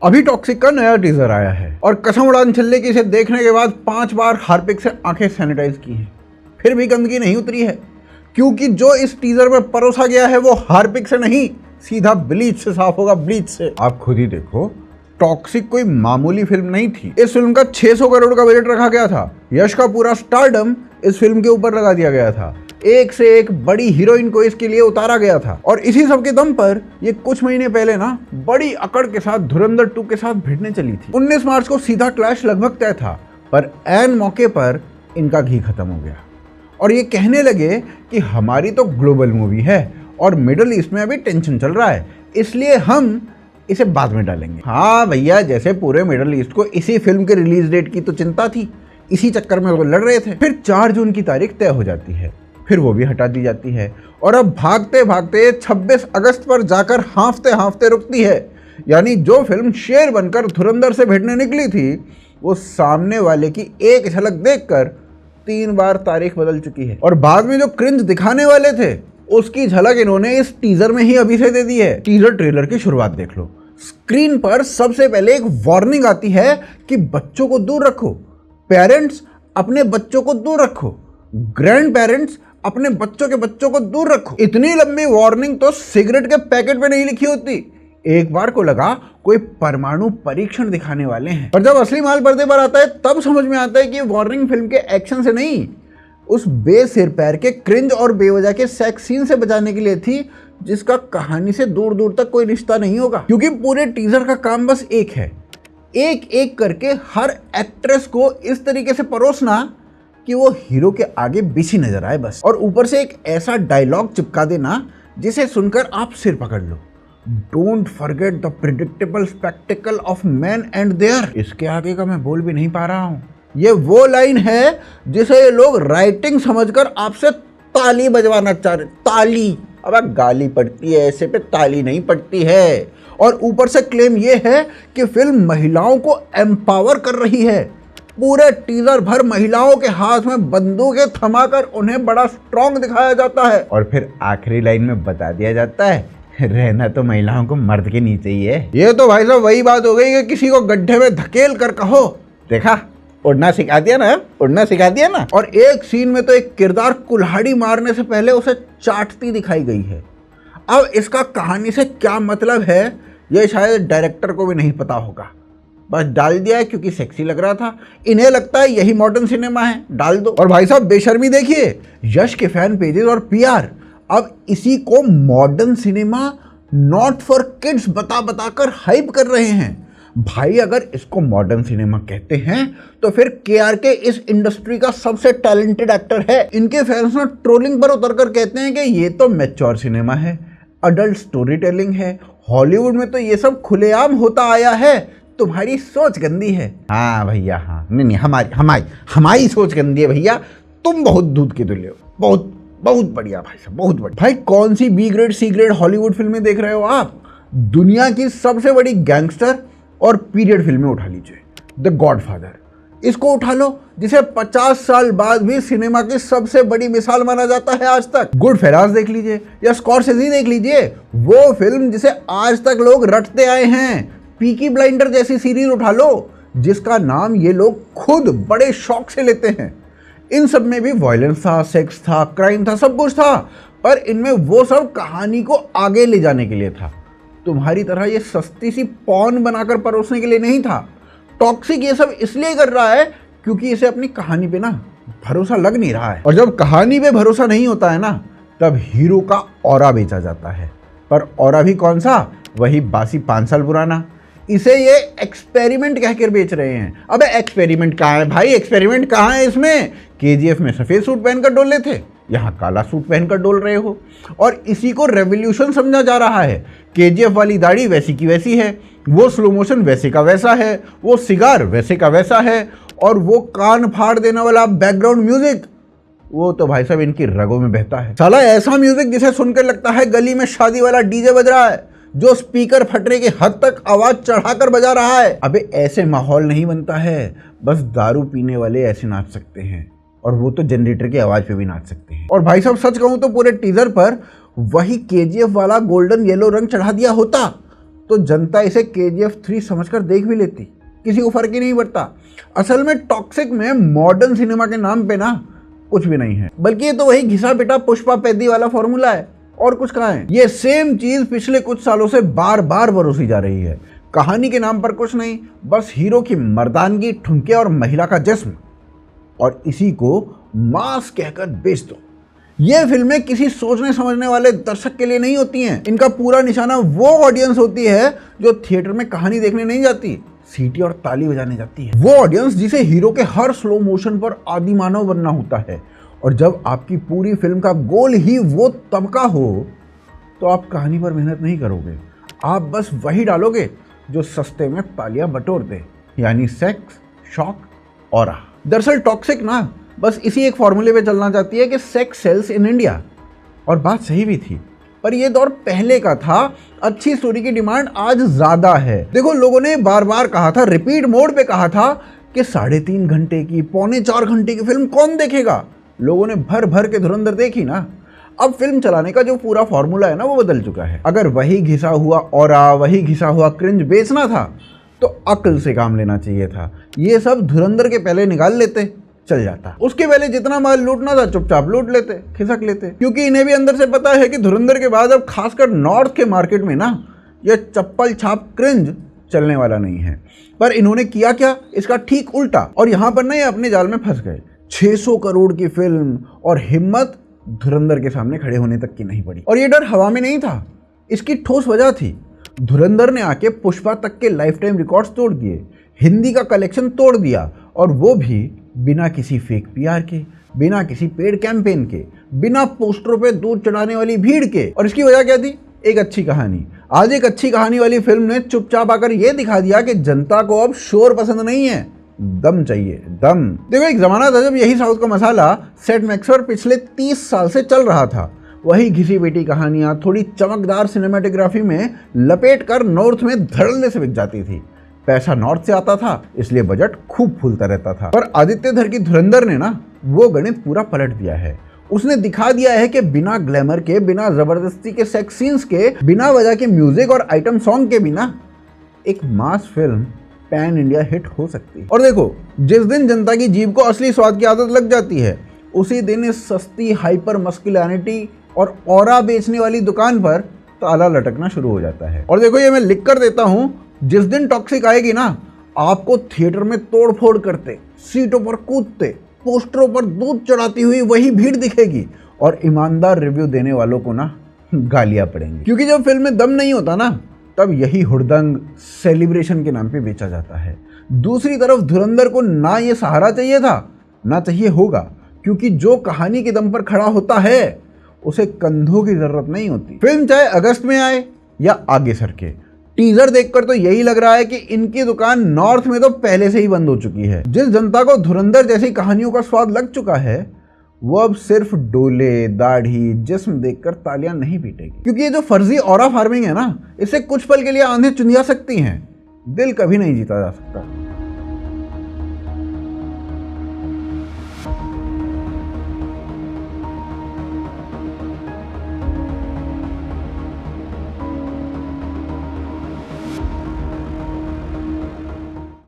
अभी टॉक्सिक का नया टीजर आया है और कसम उड़ान छल्ले की इसे देखने के बाद 5 बार हार्पिक से आंखें सैनिटाइज की हैं, फिर भी गंदगी नहीं उतरी है, क्योंकि जो इस टीजर में परोसा गया है वो हार्पिक से नहीं, सीधा ब्लीच से साफ होगा, ब्लीच से। आप खुद ही देखो, टॉक्सिक कोई मामूली फिल्म नहीं थी। इस फिल्म का 600 करोड़ का बजट रखा गया था। यश का पूरा स्टारडम इस फिल्म के ऊपर लगा दिया गया था। एक से एक बड़ी हीरोइन को इसके लिए उतारा गया था और इसी सब के दम पर ये कुछ महीने पहले ना बड़ी अकड़ के साथ धुरंधर 2 के साथ भिड़ने चली थी। 19 मार्च को सीधा क्लैश लगभग तय था, पर ऐन मौके पर इनका घी खत्म हो गया और ये कहने लगे कि हमारी तो ग्लोबल मूवी है और मिडल ईस्ट में अभी टेंशन चल रहा है, इसलिए हम इसे बाद में डालेंगे। हाँ भैया, जैसे पूरे मिडल ईस्ट को इसी फिल्म के रिलीज डेट की तो चिंता थी, इसी चक्कर में वो लड़ रहे थे। फिर 4 जून की तारीख तय हो जाती है, फिर वो भी हटा दी जाती है और अब भागते भागते 26 अगस्त पर जाकर हांफते हांफते रुकती है। यानी जो फिल्म शेर बनकर धुरंधर से भिड़ने निकली थी, वो सामने वाले की एक झलक देखकर 3 बार तारीख बदल चुकी है और बाद में जो क्रिंज दिखाने वाले थे उसकी झलक इन्होंने इस टीजर में ही अभी से दे दी है। टीजर ट्रेलर की शुरुआत देख लो। स्क्रीन पर सबसे पहले एक वार्निंग आती है कि बच्चों को दूर रखो, पेरेंट्स अपने बच्चों को दूर रखो, ग्रैंड पेरेंट्स अपने बच्चों के बच्चों को दूर रखो। इतनी लंबी वार्निंग तो सिगरेट के पैकेट पे नहीं लिखी होती। एक बार को लगा कोई परमाणु परीक्षण दिखाने वाले हैं, पर जब असली माल पर्दे पर आता है तब समझ में आता है कि वार्निंग फिल्म के एक्शन से नहीं, उस बेसिर पैर के क्रिंज और बेवजह के सेक्स सीन से बचाने के लिए थी, जिसका कहानी से दूर दूर तक कोई रिश्ता नहीं होगा। क्योंकि पूरे टीजर का काम बस एक है, एक एक करके हर एक्ट्रेस को इस तरीके से परोसना कि वो हीरो के आगे बिछी नजर आए बस, और ऊपर से एक ऐसा डायलॉग चिपका देना जिसे सुनकर आप सिर पकड़ लो, don't forget the predictable spectacle of man and there. इसके आगे का मैं बोल भी नहीं पा रहा हूँ। ये वो लाइन है जिसे ये लोग राइटिंग समझकर आपसे ताली बजवाना चाह रहे। ताली, अब गाली पड़ती है ऐसे पे, ताली नहीं पड़ती है। और ऊपर से क्लेम ये है कि फिल्म महिलाओं को एम्पावर कर रही है। पूरे टीजर भर महिलाओं के हाथ में बंदूकें थमाकर उन्हें बड़ा स्ट्रॉन्ग दिखाया जाता है और फिर आखिरी लाइन में बता दिया जाता है, रहना तो महिलाओं को मर्द के नीचे ही है। ये तो भाई साहब वही बात हो गई कि किसी को गड्ढे में धकेल कर कहो, देखा उड़ना सिखा दिया ना, उड़ना सिखा दिया ना। और एक सीन में तो एक किरदार कुल्हाड़ी मारने से पहले उसे चाटती दिखाई गई है। अब इसका कहानी से क्या मतलब है ये शायद डायरेक्टर को भी नहीं पता होगा, बस डाल दिया है क्योंकि सेक्सी लग रहा था। इन्हें लगता है यही मॉडर्न सिनेमा है, डाल दो। और भाई साहब बेशर्मी देखिए, यश के फैन पेजेस और पीआर अब इसी को modern cinema not for kids बता बताकर हाइप कर रहे हैं। भाई अगर इसको मॉडर्न सिनेमा कहते हैं तो फिर केआरके इस इंडस्ट्री का सबसे टैलेंटेड एक्टर है। इनके फैंस ना ट्रोलिंग पर उतरकर कहते हैं कि ये तो मैच्योर सिनेमा है, अडल्ट स्टोरी टेलिंग है, हॉलीवुड में तो ये सब खुलेआम होता आया है, तुम्हारी सोच गंदी है। हाँ भैया, हाँ नहीं हमारी सोच गंदी है भैया, तुम बहुत दूध के दुले हो, बहुत बहुत बढ़िया भाई साहब, बहुत बढ़िया। भाई कौन सी B grade C grade Hollywood फिल्में देख रहे हो आप? दुनिया की सबसे बड़ी गैंगस्टर और पीरियड फिल्में उठा लीजिए, द गॉडफादर, इसको उठा लो, जिसे 50 साल बाद भी सिनेमा की सबसे बड़ी मिसाल माना जाता है आज तक। गुडफेलास देख लीजिए या स्कॉर्सेज़ी देख लीजिए, वो फिल्म जिसे आज तक लोग रटते आए हैं। पीकी ब्लाइंडर जैसी सीरीज उठा लो, जिसका नाम ये लोग खुद बड़े शौक से लेते हैं। इन सब में भी वायलेंस था, सेक्स था, क्राइम था, सब कुछ था, पर इनमें वो सब कहानी को आगे ले जाने के लिए था। तुम्हारी तरह ये सस्ती सी पॉर्न बनाकर परोसने के लिए नहीं था। टॉक्सिक ये सब इसलिए कर रहा है क्योंकि इसे अपनी कहानी पे ना भरोसा लग नहीं रहा है, और जब कहानी पे भरोसा नहीं होता है ना, तब हीरो का ऑरा बेचा जाता है। पर ऑरा भी कौन सा, वही बासी 5 साल पुराना। इसे ये एक्सपेरिमेंट कहकर बेच रहे हैं। अबे एक्सपेरिमेंट कहाँ है भाई, एक्सपेरिमेंट कहाँ है इसमें? केजीएफ में सफ़ेद सूट पहनकर डोले थे, यहाँ काला सूट पहनकर डोल रहे हो, और इसी को रेवोल्यूशन समझा जा रहा है। केजीएफ वाली दाढ़ी वैसी की वैसी है, वो स्लो मोशन वैसे का वैसा है, वो सिगार वैसे का वैसा है, और वो कान फाड़ देने वाला बैकग्राउंड म्यूजिक, वो तो भाई साहब इनकी रगों में बहता है। साला ऐसा म्यूजिक जिसे सुनकर लगता है गली में शादी वाला डीजे बज रहा है, जो स्पीकर फटने की हद तक आवाज चढ़ाकर बजा रहा है। अबे ऐसे माहौल नहीं बनता है, बस दारू पीने वाले ऐसे नाच सकते हैं, और वो तो जनरेटर की आवाज पे भी नाच सकते हैं। और भाई साहब सच कहूं तो पूरे टीजर पर वही केजीएफ वाला गोल्डन येलो रंग चढ़ा दिया होता तो जनता इसे KGF 3 समझकर देख भी लेती, किसी को फर्क ही नहीं पड़ता। असल में टॉक्सिक में मॉडर्न सिनेमा के नाम पे ना कुछ भी नहीं है, बल्कि ये तो वही घिसा पिटा पुष्पा पैदी वाला फॉर्मूला है, और कुछ कहाँ है। ये सेम चीज पिछले कुछ सालों से बार बार बरोसी जा रही है। कहानी के नाम पर कुछ नहीं, बस हीरो की मर्दानगी, ठुमके और महिला का जिस्म, और इसी को मास कहकर बेच दो। ये फिल्में किसी सोचने समझने वाले दर्शक के लिए नहीं होती हैं। इनका पूरा निशाना वो ऑडियंस होती है जो थिएटर में कहानी देखने नहीं जाती, सीटी और ताली बजाने जाती है। वो ऑडियंस जिसे हीरो के हर स्लो मोशन पर आदि मानव बनना होता है। और जब आपकी पूरी फिल्म का गोल ही वो तबका हो तो आप कहानी पर मेहनत नहीं करोगे, आप बस वही डालोगे जो सस्ते में तालियां बटोर दे, यानी सेक्स, शॉक, ऑरा। दरअसल टॉक्सिक ना बस इसी एक फॉर्मूले पे चलना चाहती है कि सेक्स सेल्स इन इंडिया, और बात सही भी थी, पर ये दौर पहले का था। अच्छी स्टोरी की डिमांड आज ज्यादा है। देखो, लोगों ने बार बार कहा था, रिपीट मोड पे कहा था कि 3.5 घंटे की, 3.25 घंटे की फिल्म कौन देखेगा। लोगों ने भर भर के धुरंधर देखी ना। अब फिल्म चलाने का जो पूरा फॉर्मूला है ना, वो बदल चुका है। अगर वही घिसा हुआ ऑरा, वही घिसा हुआ क्रिंज बेचना था तो अक्ल से काम लेना चाहिए था। ये सब धुरंधर के पहले निकाल लेते, चल जाता। उसके पहले जितना माल लूटना था चुपचाप लूट लेते, खिसक लेते, क्योंकि इन्हें भी अंदर से पता है कि धुरंधर के बाद अब खासकर नॉर्थ के मार्केट में ना ये चप्पल छाप क्रिंज चलने वाला नहीं है। पर इन्होंने किया क्या, इसका ठीक उल्टा। और यहां पर ना ये अपने जाल में फंस गए। 600 करोड़ की फिल्म और हिम्मत धुरंधर के सामने खड़े होने तक की नहीं पड़ी। और ये डर हवा में नहीं था, इसकी ठोस वजह थी। धुरंधर ने आके पुष्पा तक के लाइफ टाइम रिकॉर्ड्स तोड़ दिए, हिंदी का कलेक्शन तोड़ दिया, और वो भी बिना किसी फेक PR के, बिना किसी पेड कैंपेन के, बिना पोस्टरों पे दूध चढ़ाने वाली भीड़ के। और इसकी वजह क्या थी? एक अच्छी कहानी। आज एक अच्छी कहानी वाली फिल्म ने चुपचाप आकर यह दिखा दिया कि जनता को अब शोर पसंद नहीं है, दम चाहिए, दम। देखो, एक जमाना था जब यही साउथ का मसाला सेट मैक्स पर पिछले 30 साल से चल रहा था। वही घिसी पिटी कहानियां थोड़ी चमकदार सिनेमेटोग्राफी में लपेट कर नॉर्थ में धड़ल्ले से बिक जाती थी। पैसा नॉर्थ से आता था, इसलिए बजट खूब फूलता रहता था। पर आदित्य धर की धुरंधर ने ना वो गणित पूरा पलट दिया है। उसने दिखा दिया है कि बिना ग्लैमर के, बिना जबरदस्ती के सेक्स सीन्स के, बिना वजह के म्यूजिक और आइटम सॉन्ग के बिना एक मास फिल्म पैन इंडिया हिट हो सकती है। और देखो, जिस दिन जनता की जीभ को असली स्वाद की आदत लग जाती है, उसी दिन इस सस्ती हाइपर मस्कुलिनिटी और ऑरा बेचने वाली दुकान पर ताला लटकना शुरू हो जाता है। और देखो, ये मैं लिख कर देता हूं, जिस दिन टॉक्सिक आएगी ना, आपको थिएटर में तोड़फोड़ करते, सीटों पर कूदते, पोस्टरों पर दूध चढ़ाती हुई वही भीड़ दिखेगी, और ईमानदार रिव्यू देने वालों को ना गालियां पड़ेंगी। क्योंकि जब फिल्म में दम नहीं होता ना, तब यही हुड़दंग सेलिब्रेशन के नाम पे बेचा जाता है। दूसरी तरफ धुरंधर को ना ये सहारा चाहिए था, ना चाहिए होगा, क्योंकि जो कहानी के दम पर खड़ा होता है उसे कंधों की जरूरत नहीं होती। फिल्म चाहे अगस्त में आए या आगे सरके, टीजर देखकर तो यही लग रहा है कि इनकी दुकान नॉर्थ में तो पहले से ही बंद हो चुकी है। जिस जनता को धुरंधर जैसी कहानियों का स्वाद लग चुका है, वो अब सिर्फ डोले, दाढ़ी, जिस्म देखकर तालियां नहीं पीटेगी। क्योंकि ये जो फर्जी ऑरा फार्मिंग है ना, इससे कुछ पल के लिए आंधें चुंधिया सकती हैं, दिल कभी नहीं जीता जा सकता।